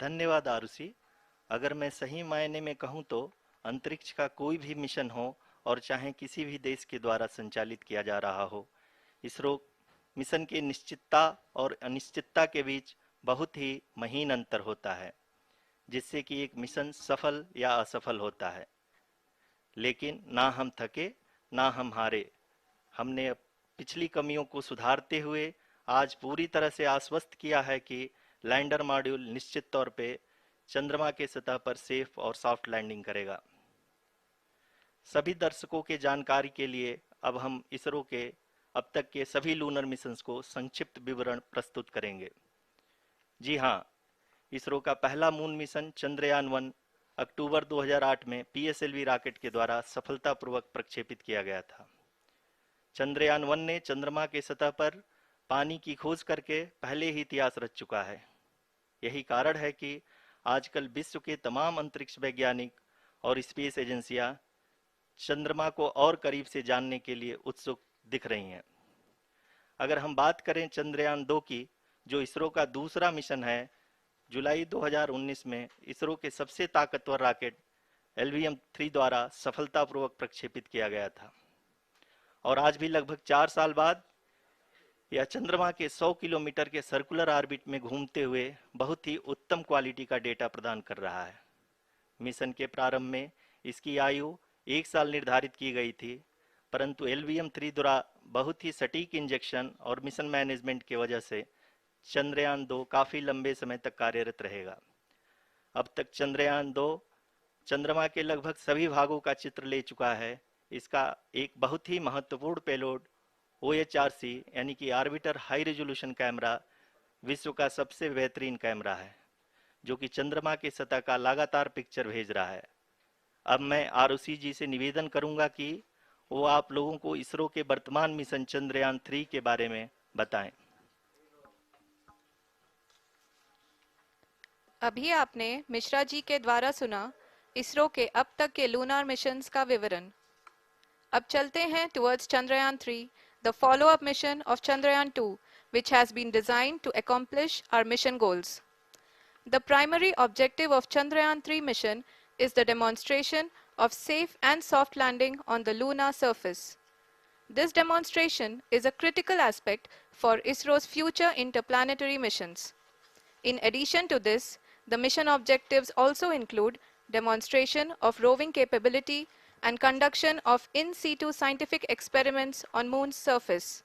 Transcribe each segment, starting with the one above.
धन्यवाद आरुषि। अगर मैं सही मायने में कहूँ तो अंतरिक्ष का कोई भी मिशन हो और चाहे किसी भी देश के द्वारा संचालित किया जा रहा हो, इसरो मिशन की निश्चितता और अनिश्चितता के बीच बहुत ही महीन अंतर होता है, जिससे कि एक मिशन सफल या असफल होता है। लेकिन ना हम थके, ना हम हारे। हमने पिछली कमियों को सुधारते हुए आज पूरी तरह से आश्वस्त किया है कि लैंडर मॉड्यूल निश्चित तौर पे चंद्रमा के सतह पर सेफ और सॉफ्ट लैंडिंग करेगा। सभी दर्शकों के जानकारी के लिए अब हम इसरो के अब तक के सभी लूनर मिशंस को संक्षिप्त विवरण प्रस्तुत करेंगे। जी हाँ, इसरो का पहला मून मिशन चंद्रयान 1 अक्टूबर 2008 में पीएसएलवी रॉकेट के द्वारा सफलतापूर्वक प्रक्षेपित किया गया था। चंद्रयान 1 ने चंद्रमा के सतह पर पानी की खोज करके पहले ही इतिहास रच चुका है। यही कारण है कि आजकल विश्व के तमाम अंतरिक्ष वैज्ञानिक और स्पेस एजेंसियां चंद्रमा को और करीब से जानने के लिए उत्सुक दिख रही हैं। अगर हम बात करें चंद्रयान 2 की, जो इसरो का दूसरा मिशन है, जुलाई 2019 में इसरो के सबसे ताकतवर रॉकेट LVM-3 द्वारा सफलतापूर्वक प्रक्षेपित किया गया था। और आज भी लगभग 4 साल बाद यह चंद्रमा के 100 किलोमीटर के सर्कुलर ऑर्बिट में घूमते हुए बहुत ही उत्तम क्वालिटी का डेटा प्रदान कर रहा है। मिशन के प्रारंभ में इसकी आयु 1 साल निर्धारित की गई थी, परंतु LVM-3 द्वारा बहुत ही सटीक इंजेक्शन और मिशन मैनेजमेंट की वजह से चंद्रयान 2 काफी लंबे समय तक कार्यरत रहेगा। अब तक चंद्रयान 2 चंद्रमा के लगभग सभी भागों का चित्र ले चुका है। इसका एक बहुत ही महत्वपूर्ण पेलोड OHRC यानी कि ऑर्बिटर हाई रेजोल्यूशन कैमरा विश्व का सबसे बेहतरीन कैमरा है, जो कि चंद्रमा की सतह का लगातार पिक्चर भेज रहा है। अब मैं आरुषि जी से निवेदन करूंगा कि वो आप लोगों को इसरो के वर्तमान मिशन चंद्रयान 3 के बारे में बताएं। अभी आपने मिश्रा जी के द्वारा सुना इसरो के अब तक के लूनार मिशंस का विवरण। अब चलते हैं towards Chandrayaan-3, the follow-up mission of Chandrayaan-2, which has been designed to accomplish our mission goals. The primary objective of Chandrayaan-3 mission is the demonstration of safe and soft landing on the lunar surface. This demonstration is a critical aspect for ISRO's future interplanetary missions. In addition to this, the mission objectives also include demonstration of roving capability and conduction of in situ scientific experiments on Moon's surface.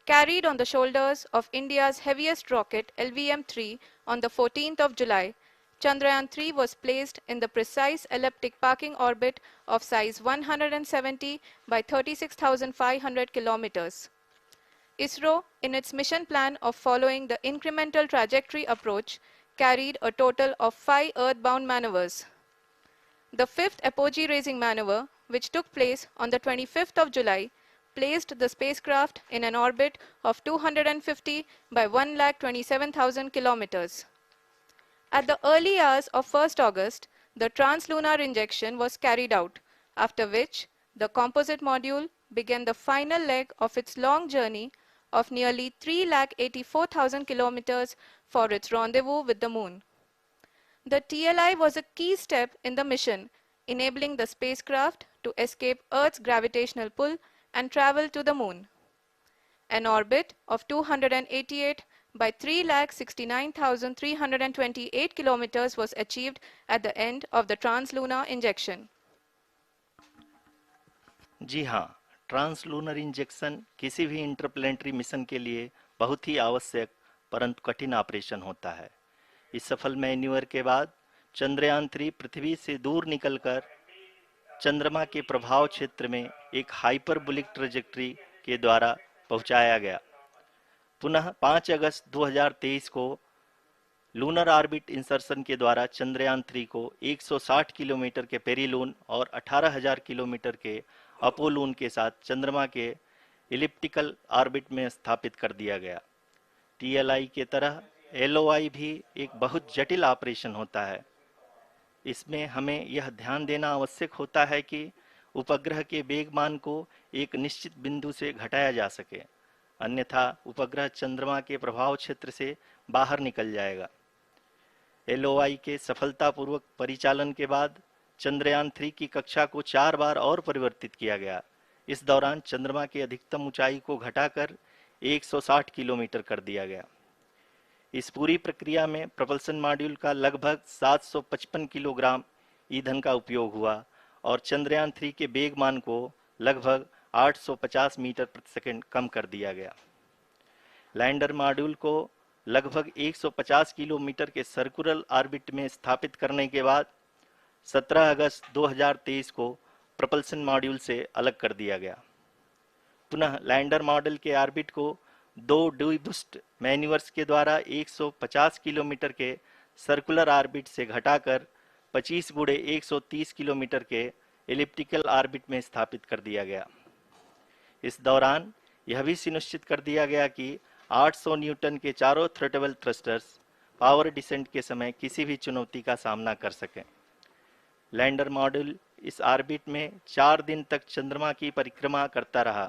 Carried on the shoulders of India's heaviest rocket LVM-3 on the 14th of July, Chandrayaan-3 was placed in the precise elliptic parking orbit of size 170 by 36,500 kilometers. ISRO, in its mission plan of following the incremental trajectory approach, carried a total of 5 earthbound maneuvers. The fifth apogee raising maneuver, which took place on the 25th of July, placed the spacecraft in an orbit of 250 by 1,27,000 kilometers. At the early hours of 1st August, the translunar injection was carried out, after which the composite module began the final leg of its long journey of nearly 3,84,000 kilometers for its rendezvous with the Moon. The TLI was a key step in the mission, enabling the spacecraft to escape Earth's gravitational pull and travel to the Moon. An orbit of 288 by 3,69,328 kilometers was achieved at the end of the translunar injection. जी हाँ, translunar injection किसी भी interplanetary mission के लिए बहुत ही आवश्यक परंतु कठिन operation होता है। इस सफल मैन्यूवर के बाद चंद्रयान 3 पृथ्वी से दूर निकलकर चंद्रमा के प्रभाव क्षेत्र में एक हाइपरबोलिक ट्रेजेक्ट्री के द्वारा पहुंचाया गया। पुनः 5 अगस्त 2023 को लूनर ऑर्बिट इंसर्शन के द्वारा चंद्रयान 3 को 160 किलोमीटर के पेरीलून और 18,000 किलोमीटर के अपोलून के साथ चंद्रमा के इलिप्टिकल ऑर्बिट में स्थापित कर दिया गया। TLI के तरह LOI भी एक बहुत जटिल ऑपरेशन होता है। इसमें हमें यह ध्यान देना आवश्यक होता है कि उपग्रह के वेगमान को एक निश्चित बिंदु से घटाया जा सके, अन्यथा उपग्रह चंद्रमा के प्रभाव क्षेत्र से बाहर निकल जाएगा। LOI के सफलतापूर्वक परिचालन के बाद चंद्रयान 3 की कक्षा को 4 बार और परिवर्तित किया गया। इस दौरान चंद्रमा की अधिकतम ऊंचाई को घटाकर 160 किलोमीटर कर दिया गया। इस पूरी प्रक्रिया में प्रपल्सन मॉड्यूल का लगभग 755 किलोग्राम ईंधन का उपयोग हुआ और चंद्रयान 3 के वेगमान को लगभग 850 मीटर प्रति सेकंड कम कर दिया गया। लैंडर मॉड्यूल को लगभग 150 किलोमीटर के सर्कुलर ऑर्बिट में स्थापित करने के बाद 17 अगस्त 2023 को प्रपल्सन मॉड्यूल से अलग कर दिया गया। पुनः लैंडर मॉडल के ऑर्बिट को 2 डीबूस्ट मैन्यूवर्स के द्वारा 150 किलोमीटर के सर्कुलर ऑर्बिट से घटाकर 25 गुणे 130 किलोमीटर के एलिप्टिकल ऑर्बिट में स्थापित कर दिया गया। इस दौरान यह भी सुनिश्चित कर दिया गया कि 800 न्यूटन के चारों थ्रोटेबल थ्रस्टर्स पावर डिसेंट के समय किसी भी चुनौती का सामना कर सकें। लैंडर मॉड्यूल इस ऑर्बिट में 4 दिन तक चंद्रमा की परिक्रमा करता रहा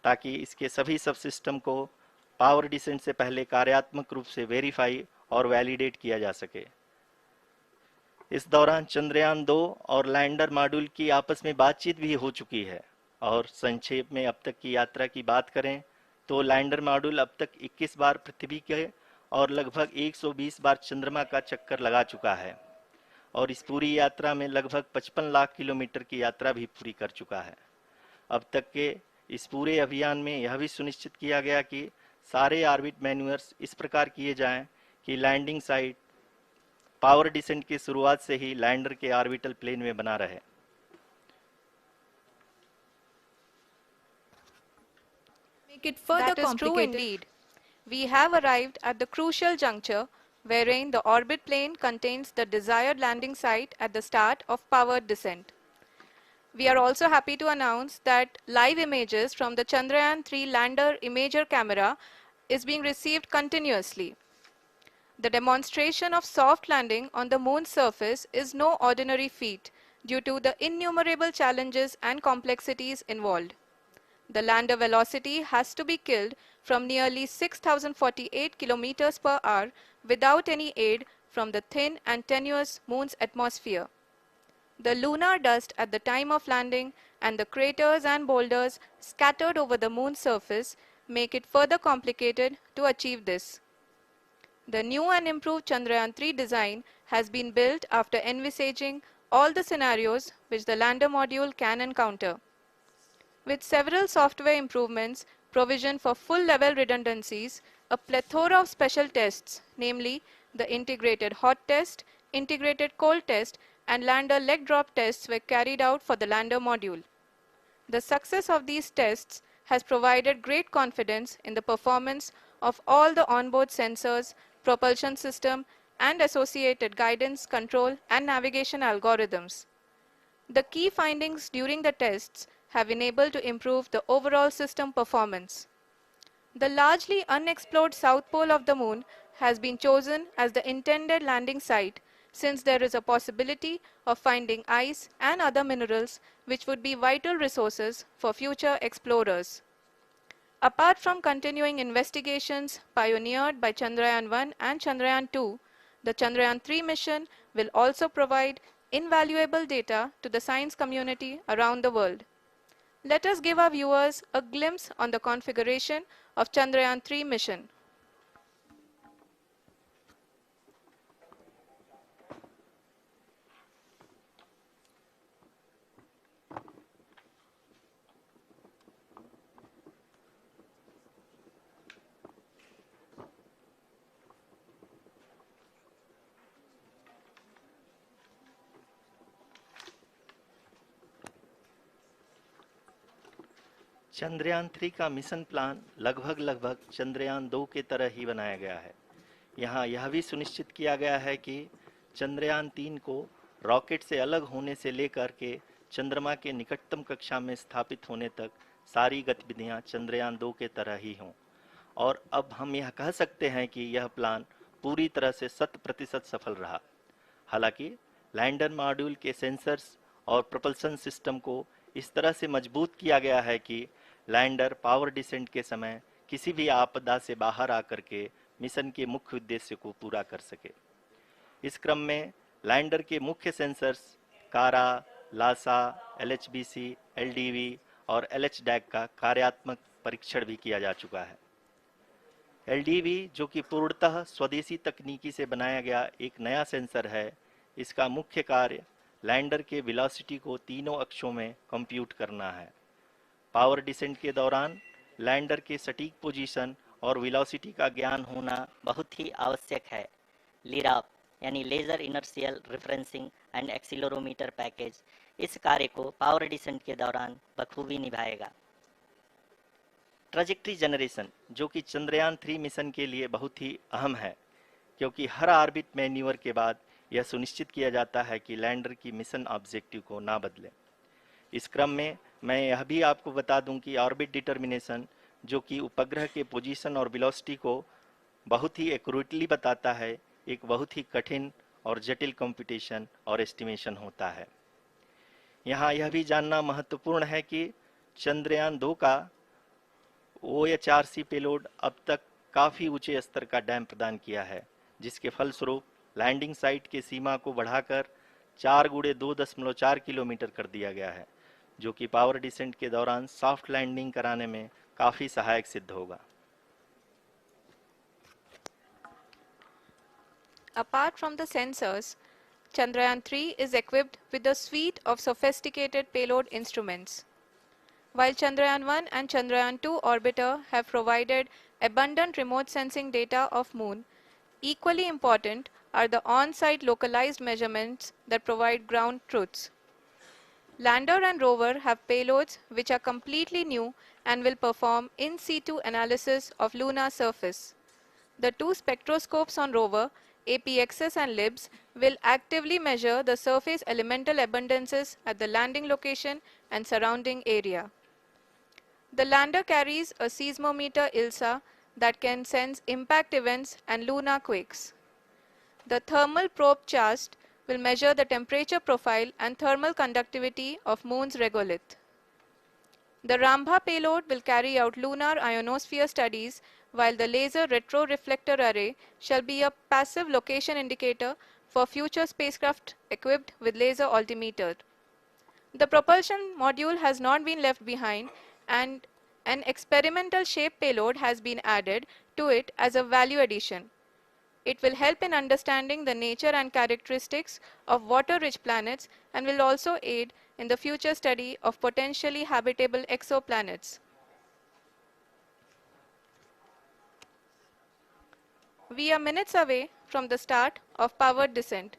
ताकि इसके सभी सब सिस्टम को पावर डिसेंट से पहले कार्यात्मक रूप से वेरीफाई और वैलिडेट किया जा सके। इस दौरान चंद्रयान 2 और लैंडर मॉड्यूल की आपस में बातचीत भी हो चुकी है। और संक्षेप में अब तक की यात्रा की बात करें तो लैंडर मॉड्यूल अब तक 21 बार पृथ्वी के और लगभग 120 बार चंद्रमा का चक्कर लगा चुका है और इस पूरी यात्रा में लगभग 55 लाख किलोमीटर की यात्रा भी पूरी कर चुका है। अब तक के इस पूरे अभियान में यह भी सुनिश्चित किया गया कि सारे ऑर्बिट मैन्यूवर्स इस प्रकार किए जाएं कि लैंडिंग साइट पावर डिसेंट की शुरुआत से ही लैंडर के ऑर्बिटल प्लेन में बना रहे। Make it further That is true complicated. indeed. We have arrived at the crucial juncture wherein the orbit plane contains the desired landing site at the start of powered descent. We are also happy to announce that live images from the Chandrayaan 3 lander imager camera is being received continuously. The demonstration of soft landing on the moon's surface is no ordinary feat due to the innumerable challenges and complexities involved. The lander velocity has to be killed from nearly 6,048 kilometers per hour without any aid from the thin and tenuous moon's atmosphere. The lunar dust at the time of landing and the craters and boulders scattered over the moon's surface make it further complicated to achieve this. The new and improved Chandrayaan 3 design has been built after envisaging all the scenarios which the lander module can encounter. With several software improvements, provision for full-level redundancies, a plethora of special tests, namely the integrated hot test, integrated cold test, and lander leg drop tests were carried out for the lander module. The success of these tests has provided great confidence in the performance of all the onboard sensors, propulsion system, and associated guidance, control, and navigation algorithms. The key findings during the tests have enabled to improve the overall system performance. The largely unexplored south pole of the moon has been chosen as the intended landing site since there is a possibility of finding ice and other minerals which would be vital resources for future explorers. Apart from continuing investigations pioneered by Chandrayaan 1 and Chandrayaan 2, the Chandrayaan 3 mission will also provide invaluable data to the science community around the world. Let us give our viewers a glimpse on the configuration of Chandrayaan 3 mission. Chandrayaan 3 का mission plan लगभग चंद्रयान 2 के तरह ही बनाया गया है। यहाँ यह भी सुनिश्चित किया गया है कि चंद्रयान 3 को रॉकेट से अलग होने से लेकर के चंद्रमा के निकटतम कक्षा में स्थापित होने तक सारी गतिविधियाँ चंद्रयान 2 के तरह ही हों। और अब हम यह कह सकते हैं कि यह प्लान पूरी तरह से 100% सफल रहा। हालांकि लैंडर मॉड्यूल के सेंसर्स और प्रोपल्सन सिस्टम को इस तरह से मजबूत किया गया है कि लैंडर पावर डिसेंट के समय किसी भी आपदा से बाहर आकर के मिशन के मुख्य उद्देश्य को पूरा कर सके। इस क्रम में लैंडर के मुख्य सेंसर्स कारा, लासा, एलएचबीसी, एलडीवी और एलएचडैक का कार्यात्मक परीक्षण भी किया जा चुका है। एलडीवी, जो कि पूर्णतः स्वदेशी तकनीकी से बनाया गया एक नया सेंसर है, इसका मुख्य कार्य लैंडर के वेलोसिटी को तीनों अक्षों में कंप्यूट करना है। पावर डिसेंट के दौरान लैंडर के सटीक पोजीशन और वेलोसिटी का ज्ञान होना बहुत ही आवश्यक है। लिराप यानी laser inertial referencing and accelerometer package इस कार्य को पावर डिसेंट के दौरान बखूबी निभाएगा। ट्रैजेक्टरी जनरेशन, जो कि चंद्रयान 3 मिशन के लिए बहुत ही अहम है, क्योंकि हर ऑर्बिट मैन्यूवर के बाद यह सुनिश्चित किया जाता है कि लैंडर की मिशन ऑब्जेक्टिव को ना बदले। इस क्रम में मैं यह भी आपको बता दूं कि ऑर्बिट डिटर्मिनेशन, जो कि उपग्रह के पोजीशन और वेलोसिटी को बहुत ही एक्यूरेटली बताता है, एक बहुत ही कठिन और जटिल कंप्यूटेशन और एस्टिमेशन होता है। यहाँ यह भी जानना महत्वपूर्ण है कि चंद्रयान 2 का OHRC पेलोड अब तक काफ़ी ऊंचे स्तर का डैम प्रदान किया है, जिसके फलस्वरूप लैंडिंग साइट के सीमा को बढ़ाकर 4 गुणे 2.4 किलोमीटर कर दिया गया है, जो कि पावर डिसेंट के दौरान सॉफ्ट लैंडिंग कराने में काफ़ी सहायक सिद्ध होगा। Apart from the sensors, Chandrayaan 3 is equipped with a suite of sophisticated payload instruments. While Chandrayaan 1 and Chandrayaan 2 orbiter have provided abundant remote sensing data of Moon, equally important are the on-site localized measurements that provide ground truths. Lander and rover have payloads which are completely new and will perform in situ analysis of lunar surface. The two spectroscopes on rover, APXS and LIBS, will actively measure the surface elemental abundances at the landing location and surrounding area. The lander carries a seismometer ILSA that can sense impact events and lunar quakes. The thermal probe CHAST will measure the temperature profile and thermal conductivity of Moon's regolith. The Rambha payload will carry out lunar ionosphere studies, while the laser retroreflector array shall be a passive location indicator for future spacecraft equipped with laser altimeter. The propulsion module has not been left behind, and an experimental shape payload has been added to it as a value addition. It will help in understanding the nature and characteristics of water-rich planets and will also aid in the future study of potentially habitable exoplanets. We are minutes away from the start of powered descent.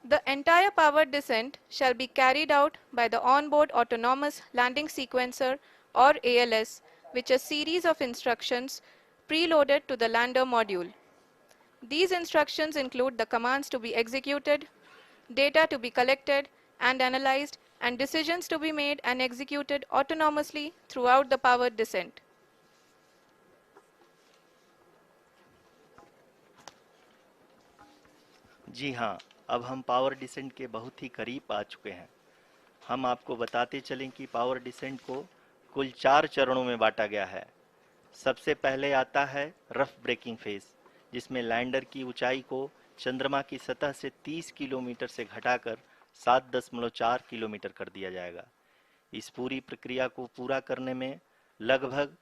The entire powered descent shall be carried out by the onboard autonomous landing sequencer, or ALS, which is a series of instructions preloaded to the lander module. These instructions include the commands to be executed, data to be collected and analyzed, and decisions to be made and executed autonomously throughout the powered descent. जी हाँ, अब हम power descent के बहुत ही करीब आ चुके हैं। हम आपको बताते चलें कि पावर डिसेंट को कुल 4 चरणों में बांटा गया है। सबसे पहले आता है रफ ब्रेकिंग फेज, जिसमें लैंडर की ऊंचाई को चंद्रमा की सतह से 30 किलोमीटर से घटाकर 7.4 किलोमीटर कर दिया जाएगा। इस पूरी प्रक्रिया को पूरा करने में लगभग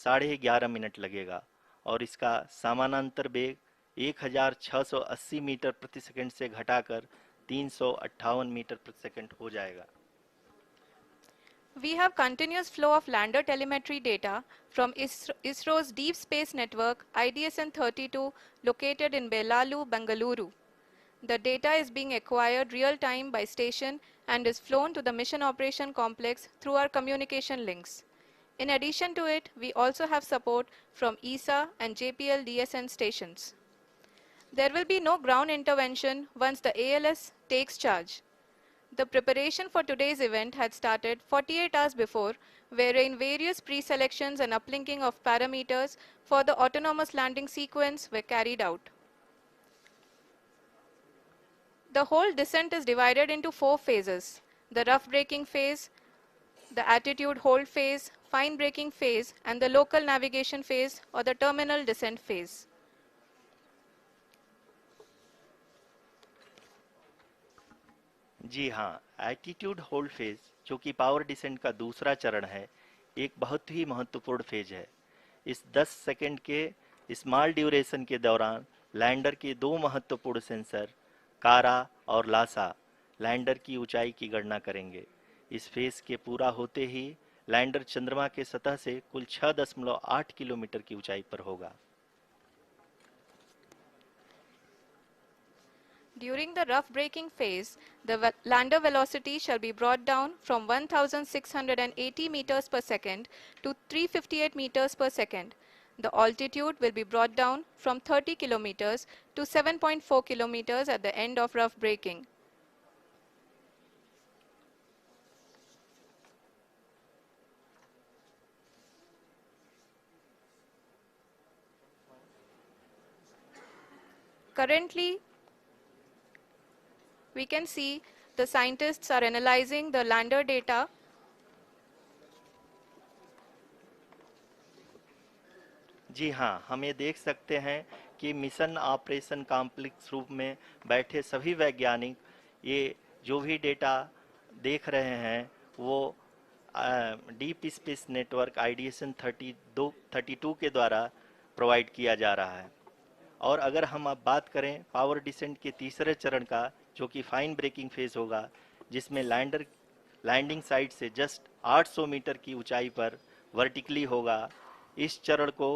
11.5 मिनट लगेगा और इसका समानांतर वेग 1680 मीटर प्रति सेकंड से घटाकर 358 मीटर प्रति सेकंड हो जाएगा। We have continuous flow of lander telemetry data from ISRO's Deep Space Network IDSN-32 located in Belalu, Bengaluru. The data is being acquired real-time by station and is flown to the Mission Operation Complex through our communication links. In addition to it, we also have support from ESA and JPL DSN stations. There will be no ground intervention once the ALS takes charge. The preparation for today's event had started 48 hours before, wherein various pre-selections and uplinking of parameters for the autonomous landing sequence were carried out. The whole descent is divided into 4 phases: the rough braking phase, the attitude hold phase, fine braking phase, and the local navigation phase or the terminal descent phase. जी हाँ, attitude hold phase जो कि power descent का दूसरा चरण है, एक बहुत ही महत्वपूर्ण फेज है। इस 10 सेकंड के स्मॉल ड्यूरेशन के दौरान लैंडर के दो महत्वपूर्ण सेंसर कारा और लासा लैंडर की ऊंचाई की गणना करेंगे। इस फेज के पूरा होते ही लैंडर चंद्रमा के सतह से कुल 6.8 किलोमीटर की ऊंचाई पर होगा। During the rough braking phase, the lander velocity shall be brought down from 1680 meters per second to 358 meters per second. The altitude will be brought down from 30 kilometers to 7.4 kilometers at the end of rough braking. Currently, we can see the scientists are analyzing the lander data. जी हाँ, हम ये देख सकते हैं कि mission operation complex रूप में बैठे सभी वैज्ञानिक ये जो भी डेटा देख रहे हैं वो डीप स्पेस नेटवर्क आईडीएसन 32 के द्वारा प्रोवाइड किया जा रहा है। और अगर हम अब बात करें पावर डिसेंट के तीसरे चरण का, जो कि फाइन ब्रेकिंग फेज होगा, जिसमें लैंडर लैंडिंग साइट से जस्ट 800 मीटर की ऊंचाई पर वर्टिकली होगा। इस चरण को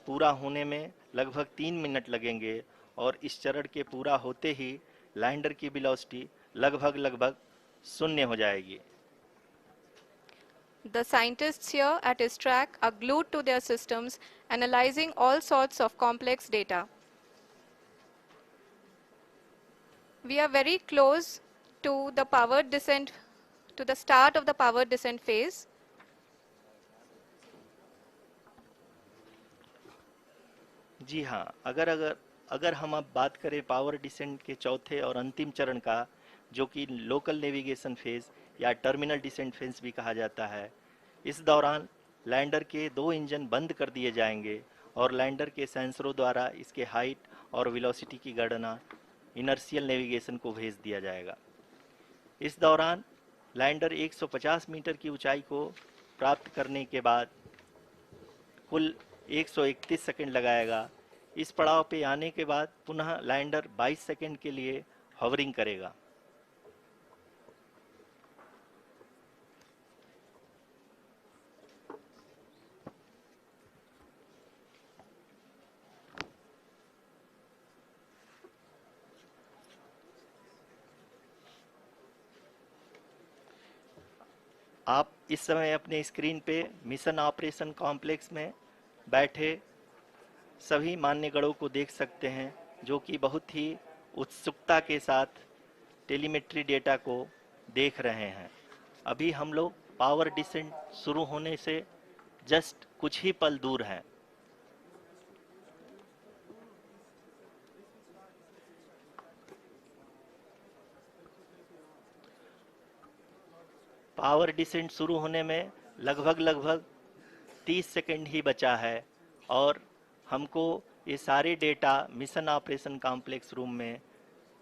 पूरा होने में लगभग 3 मिनट लगेंगे और इस चरण के पूरा होते ही लैंडर की वेलोसिटी लगभग शून्य हो जाएगी। The scientists here at ISTRAC are glued to their systems, analyzing all sorts of complex data. We are very close to the power descent, to the start of the power descent phase. जी हाँ, अगर अगर अगर हम अब बात करें power descent के चौथे और अंतिम चरण का, जो कि लोकल नेविगेशन फेज या टर्मिनल डिसेंट फेज भी कहा जाता है, इस दौरान लैंडर के दो इंजन बंद कर दिए जाएंगे और लैंडर के सेंसरों द्वारा इसके हाइट और वेलोसिटी की गणना इनर्शियल नेविगेशन को भेज दिया जाएगा। इस दौरान लैंडर 150 मीटर की ऊंचाई को प्राप्त करने के बाद कुल 131 सेकंड लगाएगा। इस पड़ाव पे आने के बाद पुनः लैंडर 22 सेकंड के लिए हवरिंग करेगा। आप इस समय अपने स्क्रीन पे मिशन ऑपरेशन कॉम्प्लेक्स में बैठे सभी मान्यगणों को देख सकते हैं, जो कि बहुत ही उत्सुकता के साथ टेलीमेट्री डेटा को देख रहे हैं। अभी हम लोग पावर डिसेंट शुरू होने से जस्ट कुछ ही पल दूर हैं। पावर डिसेंट शुरू होने में लगभग 30 सेकंड ही बचा है और हमको ये सारे data mission operation complex room में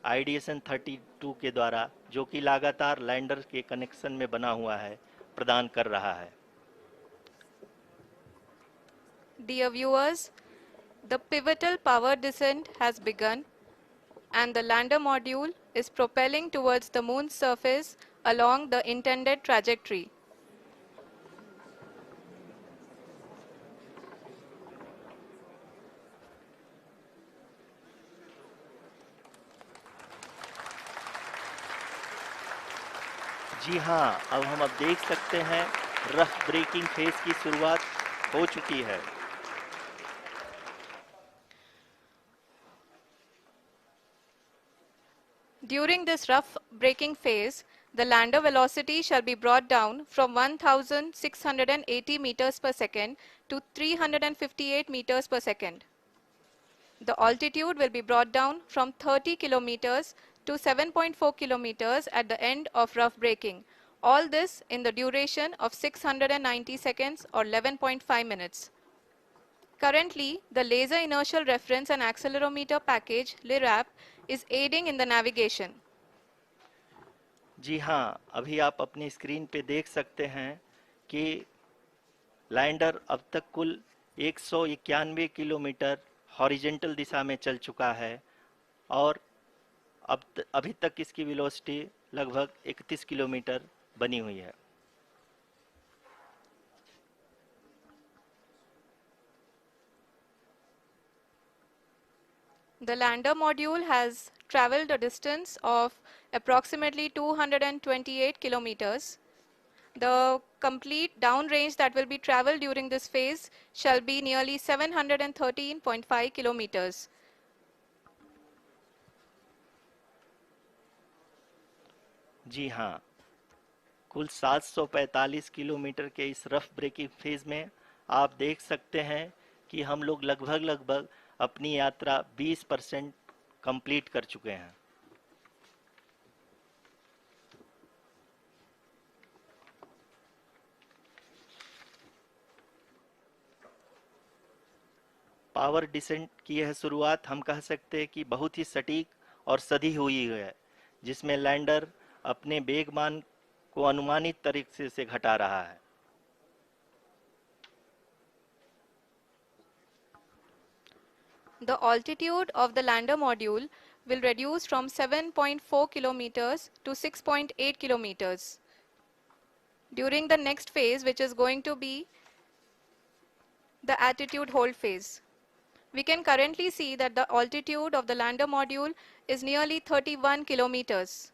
आईडीएसन 32 के द्वारा, जो कि लगातार लैंडर के कनेक्शन में बना हुआ है, प्रदान कर रहा है। Dear viewers, the pivotal power descent has begun and the lander module is propelling towards the moon's surface along the intended trajectory. जी हाँ, अब हम देख सकते हैं रफ ब्रेकिंग फेज की शुरुआत हो चुकी है। During this rough braking phase, the lander velocity shall be brought down from 1680 meters per second to 358 meters per second. The altitude will be brought down from 30 kilometers to 7.4 kilometers at the end of rough braking. All this in the duration of 690 seconds or 11.5 minutes. Currently, the Laser Inertial Reference and Accelerometer package, LIRAP, is aiding in the navigation. जी हाँ, अभी आप अपनी screen पे देख सकते हैं कि lander अब तक कुल 191 किलोमीटर हॉरिजेंटल दिशा में चल चुका है और अभी तक इसकी वेलोसिटी लगभग 31 किलोमीटर बनी हुई है। The lander module has traveled a distance of approximately 228 kilometers. The complete downrange that will be traveled during this phase shall be nearly 713.5 kilometers. जी हाँ, कुल 745 किलोमीटर के इस रफ ब्रेकिंग फेज में आप देख सकते हैं कि हम लोग लगभग अपनी यात्रा 20% कंप्लीट कर चुके हैं। पावर डिसेंट की यह शुरुआत हम कह सकते हैं कि बहुत ही सटीक और सधी हुई है, जिसमें लैंडर अपने वेगमान को अनुमानित तरीके से घटा रहा है। The altitude of the lander module will reduce from 7.4 kilometers to 6.8 kilometers. During the next phase, which is going to be the attitude hold phase. We can currently see that the altitude of the lander module is nearly 31 kilometers.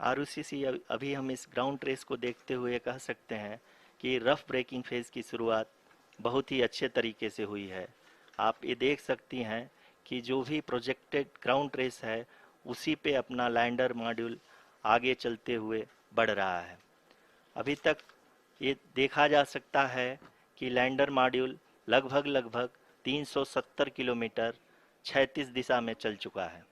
Arushi, अभी हम इस ground race को देखते हुए कह सकते हैं कि रफ ब्रेकिंग फेज की शुरुआत बहुत ही अच्छे तरीके से हुई है। आप ये देख सकती हैं कि जो भी प्रोजेक्टेड ग्राउंड रेस है उसी पे अपना लैंडर मॉड्यूल आगे चलते हुए बढ़ रहा है। अभी तक ये देखा जा सकता है कि लैंडर मॉड्यूल लगभग 370 किलोमीटर क्षैतिज दिशा में चल चुका है।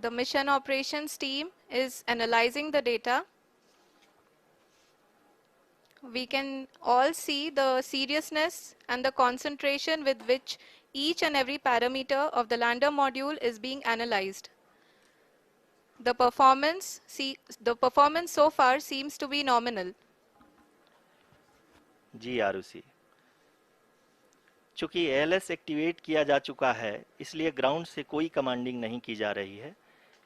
The mission operations team is analyzing the data. We can all see the seriousness and the concentration with which each and every parameter of the lander module is being analyzed. The performance so far seems to be nominal. जी आरुषि, चूंकि ALS activate किया जा चुका है इसलिए ground से कोई commanding नहीं की जा रही है।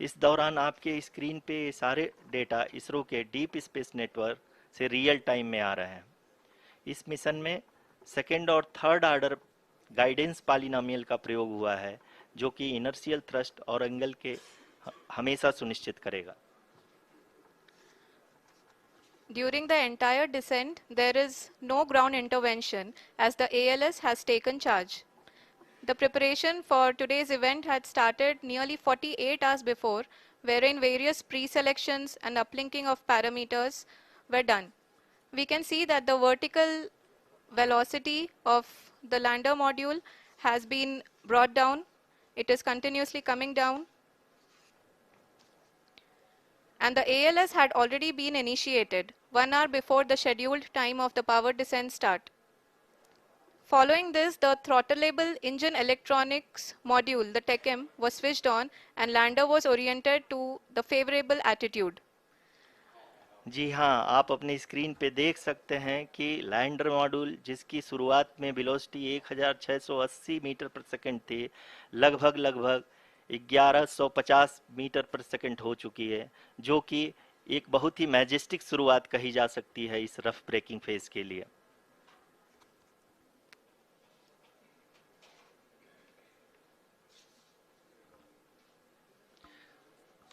इस दौरान आपके स्क्रीन पे ये सारे डेटा इसरो के डीप स्पेस नेटवर्क से रियल टाइम में आ रहे हैं। इस मिशन में सेकेंड और थर्ड ऑर्डर गाइडेंस पॉलिनोमियल का प्रयोग हुआ है, जो कि इनर्शियल थ्रस्ट और एंगल के हमेशा सुनिश्चित करेगा। During the entire descent, there is no ground intervention as the ALS has taken charge. The preparation for today's event had started nearly 48 hours before, wherein various pre-selections and uplinking of parameters were done. We can see that the vertical velocity of the lander module has been brought down. It is continuously coming down. And the ALS had already been initiated 1 hour before the scheduled time of the power descent start. Following this, the throttleable engine electronics module, the TECM, was switched on and lander was oriented to the favorable attitude. जी हाँ, आप अपनी screen पे देख सकते हैं कि lander module जिसकी शुरुआत में वेलोसिटी 1680 मीटर पर सेकंड थी, लगभग 1150 मीटर पर सेकंड हो चुकी है, जो कि एक बहुत ही मैजेस्टिक शुरुआत कही जा सकती है इस रफ ब्रेकिंग फेज के लिए।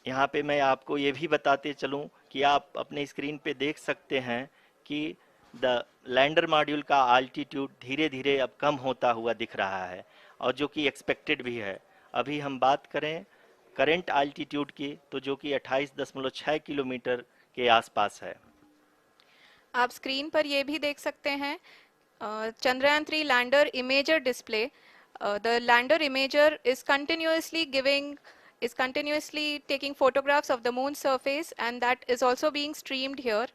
यहाँ पे मैं आपको ये भी बताते चलूँ कि आप अपने स्क्रीन पे देख सकते हैं कि द लैंडर मॉड्यूल का अल्टीट्यूड धीरे धीरे अब कम होता हुआ दिख रहा है, और जो कि एक्सपेक्टेड भी है। अभी हम बात करें करंट अल्टीट्यूड की, तो जो कि 28.6 किलोमीटर के आसपास है। आप स्क्रीन पर ये भी देख सकते हैं Chandrayaan 3 lander imager display. The lander imager is continuously taking photographs of the moon's surface, and that is also being streamed here.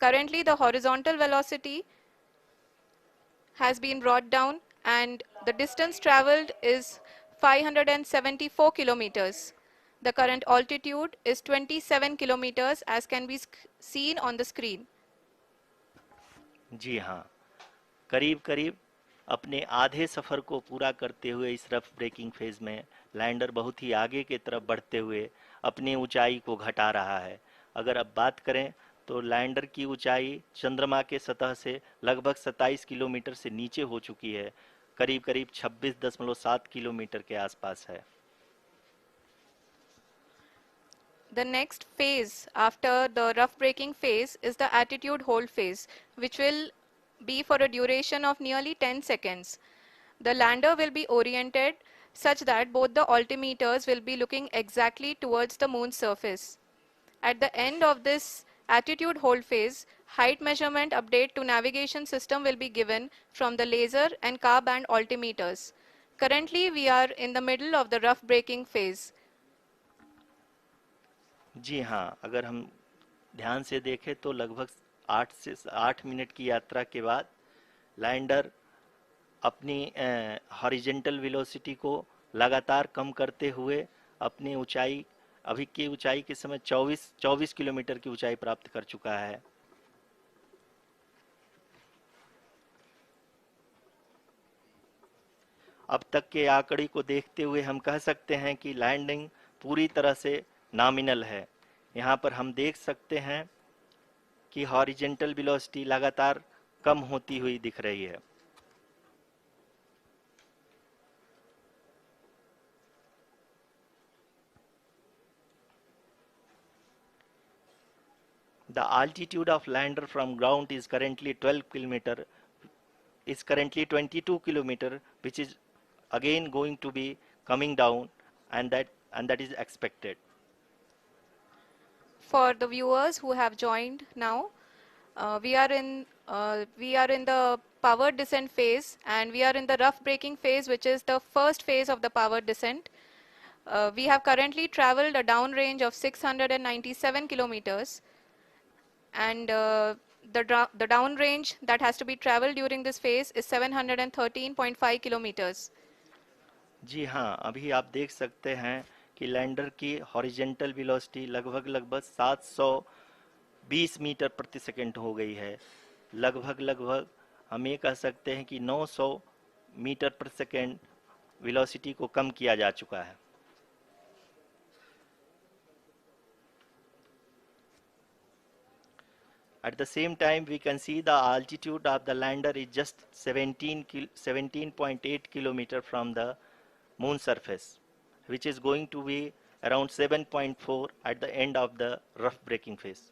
Currently, the horizontal velocity has been brought down and the distance traveled is 574 kilometers. The current altitude is 27 kilometers as can be seen on the screen. जी हाँ, करीब करीब अपने आधे सफ़र को पूरा करते हुए इस रफ ब्रेकिंग फेज में लैंडर बहुत ही आगे की तरफ बढ़ते हुए अपनी ऊंचाई को घटा रहा है। अगर अब बात करें तो लैंडर की ऊंचाई चंद्रमा के सतह से लगभग 27 किलोमीटर से नीचे हो चुकी है, करीब करीब 26.7 किलोमीटर के आसपास है। The next phase after the rough braking phase is the attitude hold phase, which will be for a duration of nearly 10 seconds. The lander will be oriented such that both the altimeters will be looking exactly towards the moon's surface. At the end of this attitude hold phase, height measurement update to navigation system will be given from the laser and car band altimeters. Currently, we are in the middle of the rough braking phase. जी हाँ, अगर हम ध्यान से देखें तो लगभग 8 minute की यात्रा के बाद लैंडर अपनी हॉरिजेंटल वेलोसिटी को लगातार कम करते हुए अपनी ऊंचाई अभी की ऊंचाई के समय 24 किलोमीटर की ऊंचाई प्राप्त कर चुका है। अब तक के आंकड़े को देखते हुए हम कह सकते हैं कि लैंडिंग पूरी तरह से नॉमिनल है। यहाँ पर हम देख सकते हैं कि हॉरिजेंटल वेलोसिटी लगातार कम होती हुई दिख रही है। The altitude of lander from ground is currently 22 kilometer, which is again going to be coming down, and that is expected. For the viewers who have joined now, we are in the power descent phase, and we are in the rough braking phase, which is the first phase of the power descent. We have currently traveled a downrange of 697 kilometers, and the downrange that has to be traveled during this phase is 713.5 kilometers. जी हाँ, अभी आप देख सकते हैं कि lander की horizontal velocity लगभग 720 metre प्रति सेकंड हो गई है। लगभग हम ये कह सकते हैं कि 900 मीटर प्रति सेकंड वेलोसिटी को कम किया जा चुका है। At the same time, we can see the altitude of the lander is just 17.8 kilometer from the moon surface, which is going to be around 7.4 at the end of the rough braking phase.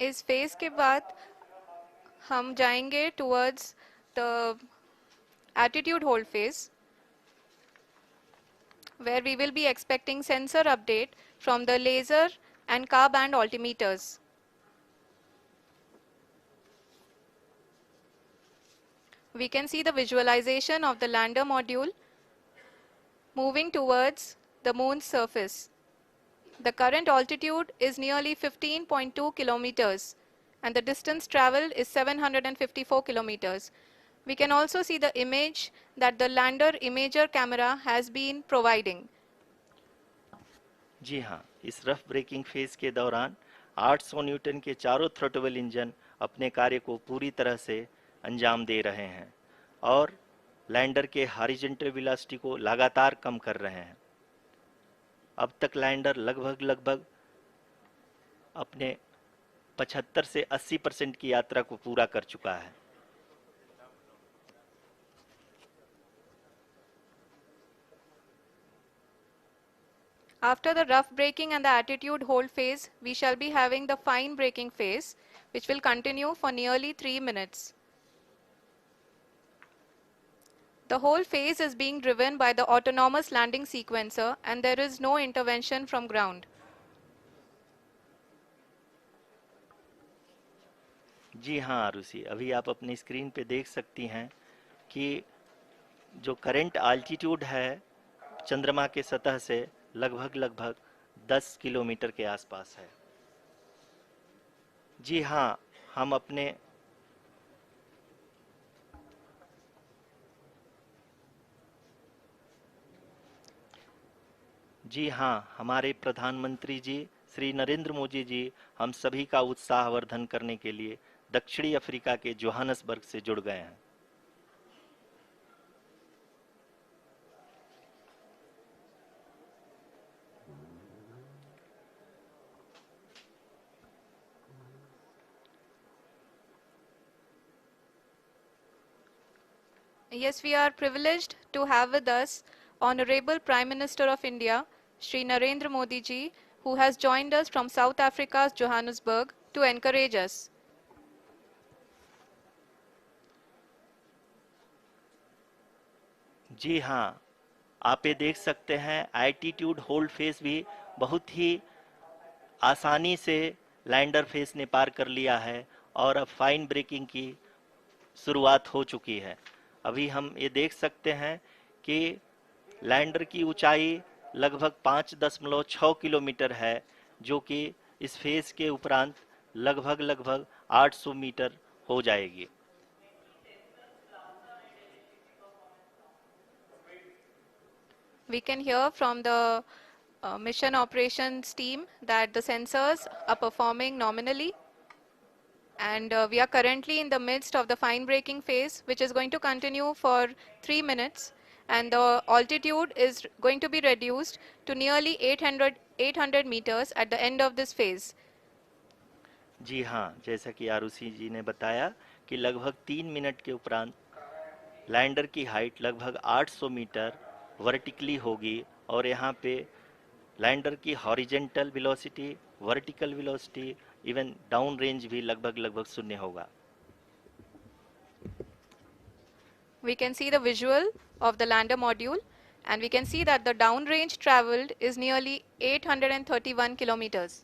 इस phase के बाद हम जाएंगे towards the attitude hold phase, where we will be expecting sensor update from the laser and car band altimeters. We can see the visualization of the lander module moving towards the moon's surface. The current altitude is nearly 15.2 kilometers, and the distance traveled is 754 kilometers. We can also see the image that the lander imager camera has been providing. जी हाँ, इस rough breaking phase के दौरान 800 Newton के चारों throttle engine अपने कार्य को पूरी तरह से अंजाम दे रहे हैं और लैंडर के हॉरिजॉन्टल वेलोसिटी को लगातार कम कर रहे हैं। अब तक लैंडर लगभग अपने 75 से 80% की यात्रा को पूरा कर चुका है। After the rough braking and the attitude hold phase, we shall be having the fine braking phase, which will continue for nearly 3 minutes. The whole phase is being driven by the autonomous landing sequencer, and there is no intervention from ground. जी हाँ आरुषि, अभी आप अपनी screen पे देख सकती हैं कि जो करंट आल्टीट्यूड है चंद्रमा के सतह से लगभग 10 किलोमीटर के आसपास है। जी हाँ, हम अपने जी हाँ, हमारे प्रधानमंत्री जी श्री नरेंद्र मोदी जी हम सभी का उत्साहवर्धन करने के लिए दक्षिणी अफ्रीका के जोहानसबर्ग से जुड़ गए हैं। Yes, we are privileged to have with us Honorable Prime Minister of India, Shri Narendra Modi ji, who has joined us from South Africa's Johannesburg to encourage us. जी हाँ, आप ये देख सकते हैं एल्टीट्यूड होल्ड फेस भी बहुत ही आसानी से लैंडर फेस ने पार कर लिया है और अब फाइन ब्रेकिंग की शुरुआत हो चुकी है। अभी हम ये देख सकते हैं कि लैंडर की ऊंचाई लगभग 5.6 किलोमीटर है, जो कि इस फेज के उपरांत लगभग 800 मीटर हो जाएगी। We can hear from the mission operations team that the sensors are performing nominally, and we are currently in the midst of the fine braking phase, which is going to continue for 3 minutes, and the altitude is going to be reduced to nearly 800 meters at the end of this phase. जी हाँ, जैसा कि आरुषि जी ने बताया कि लगभग 3 minute के उपरांत lander की हाइट लगभग 800 मीटर वर्टिकली होगी और यहाँ पे लैंडर की horizontal velocity, vertical velocity, even down range भी लगभग शून्य होगा। We can see the visual of the lander module, and we can see that the downrange traveled is nearly 831 kilometers.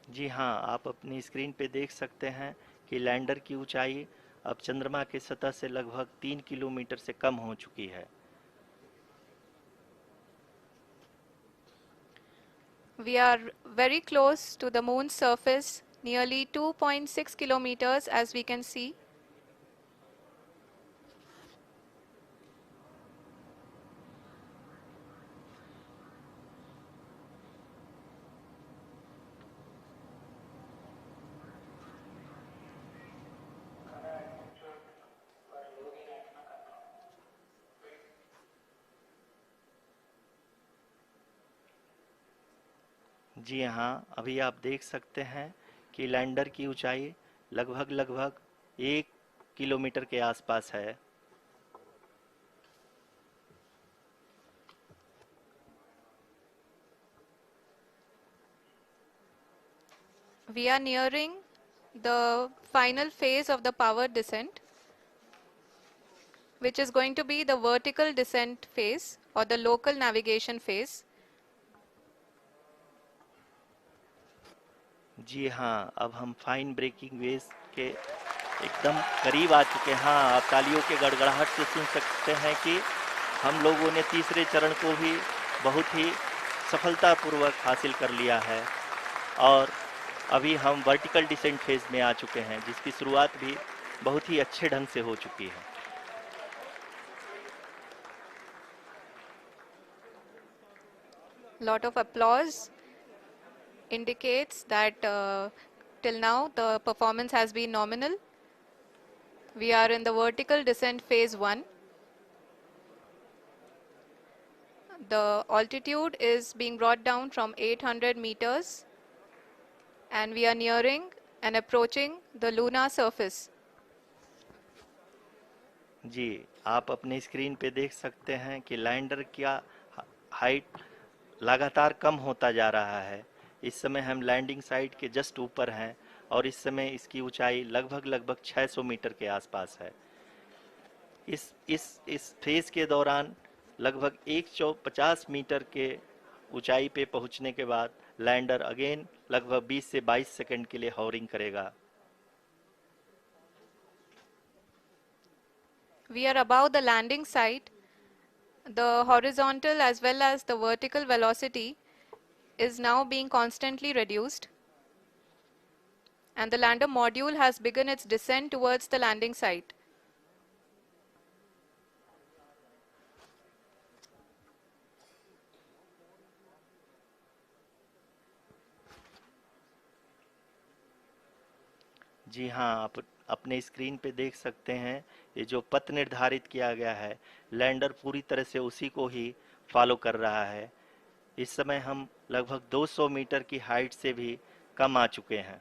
जी हाँ, आप अपनी स्क्रीन पे देख सकते हैं कि लैंडर की ऊंचाई अब चंद्रमा की सतह से लगभग 3 किलोमीटर से कम हो चुकी है। We are very close to the moon's surface, nearly 2.6 kilometers, as we can see. जी हाँ, अभी आप देख सकते हैं कि लैंडर की ऊंचाई लगभग 1 किलोमीटर के आसपास है। We are nearing the final phase of the power descent, which is going to be the vertical descent phase or the local navigation phase. जी हाँ, अब हम फाइन ब्रेकिंग वेव के एकदम करीब आ चुके हैं। हाँ, आप तालियों के गड़गड़ाहट से सुन सकते हैं कि हम लोगों ने तीसरे चरण को भी बहुत ही सफलतापूर्वक हासिल कर लिया है और अभी हम वर्टिकल डिसेंट फेज में आ चुके हैं, जिसकी शुरुआत भी बहुत ही अच्छे ढंग से हो चुकी है। Lot of applause indicates that till now the performance has been nominal. We are in the vertical descent phase 1. The altitude is being brought down from 800 meters, and we are nearing and approaching the lunar surface. जी, आप अपने screen पे देख सकते हैं कि lander का height लगातार कम होता जा रहा है। इस समय हम लैंडिंग साइट के जस्ट ऊपर हैं और इस समय इसकी ऊंचाई लगभग 600 मीटर के आसपास है। इस फेज के दौरान लगभग 150 मीटर के ऊंचाई पे पहुंचने के बाद लैंडर अगेन लगभग 20 से 22 सेकंड के लिए हॉवरिंग करेगा। We are above the landing site. The horizontal as well as the vertical velocity is now being constantly reduced, and the lander module has begun its descent towards the landing site. जी हाँ, आप अपने screen पे देख सकते हैं ये जो पथ निर्धारित किया गया है, लैंडर पूरी तरह से उसी को ही फॉलो कर रहा है। इस समय हम लगभग 200 मीटर की हाइट से भी कम आ चुके हैं।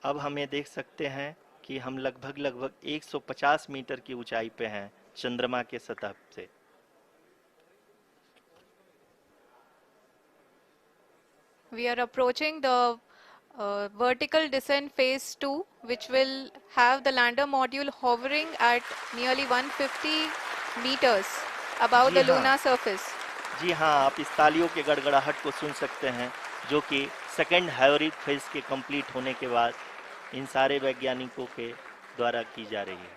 अब हम ये देख सकते हैं कि हम लगभग 150 मीटर की ऊंचाई पे हैं चंद्रमा के सतह से। We are approaching the vertical descent phase 2, which will have the lander module hovering at nearly 150 meters above the जी हाँ। lunar surface. जी हाँ, आप इस तालियों के गड़गड़ाहट को सुन सकते हैं जो कि सेकेंड हैवरिक फेज के कंप्लीट होने के बाद इन सारे वैज्ञानिकों के द्वारा की जा रही है।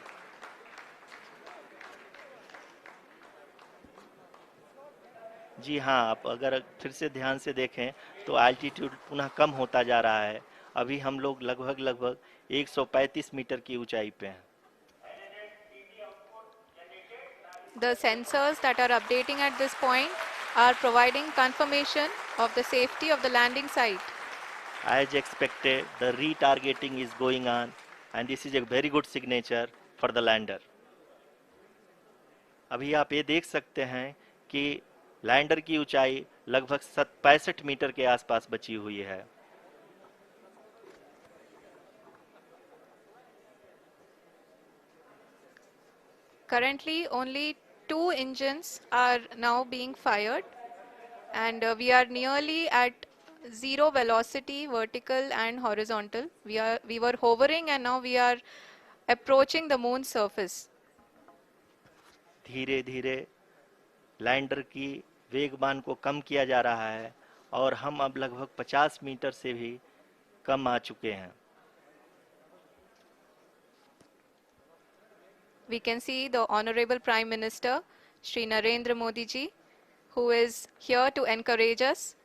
जी हाँ, आप अगर फिर से ध्यान से देखें तो एल्टीट्यूड पुनः कम होता जा रहा है। अभी हम लोग लगभग 135 मीटर की ऊंचाई पे हैं। The sensors that are updating at this point are providing confirmation of the safety of the landing site. As expected, the retargeting is going on and this is a very good signature for the lander. अभी आप ये देख सकते हैं कि lander की ऊंचाई लगभग 65 मीटर के आसपास बची हुई है। Currently, only 2 engines are now being fired, and we are nearly at zero velocity, vertical and horizontal. We were hovering, and now we are approaching the moon's surface. धीरे धीरे लैंडर की वेगमान को कम किया जा रहा है और हम अब लगभग 50 मीटर से भी कम आ चुके हैं। We can see the Honorable Prime Minister, Shri Narendra Modi ji, who is here to encourage us,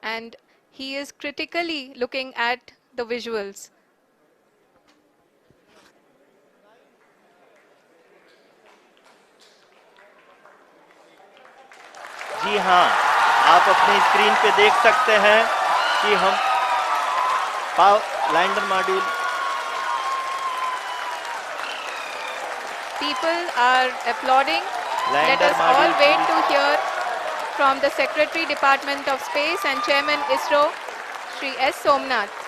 and he is critically looking at the visuals. जी हाँ, आप अपने स्क्रीन पे देख सकते हैं कि हम lander module People are applauding. Let lander us all module wait to hear from the Secretary Department of Space and Chairman ISRO, Shri S. Somnath.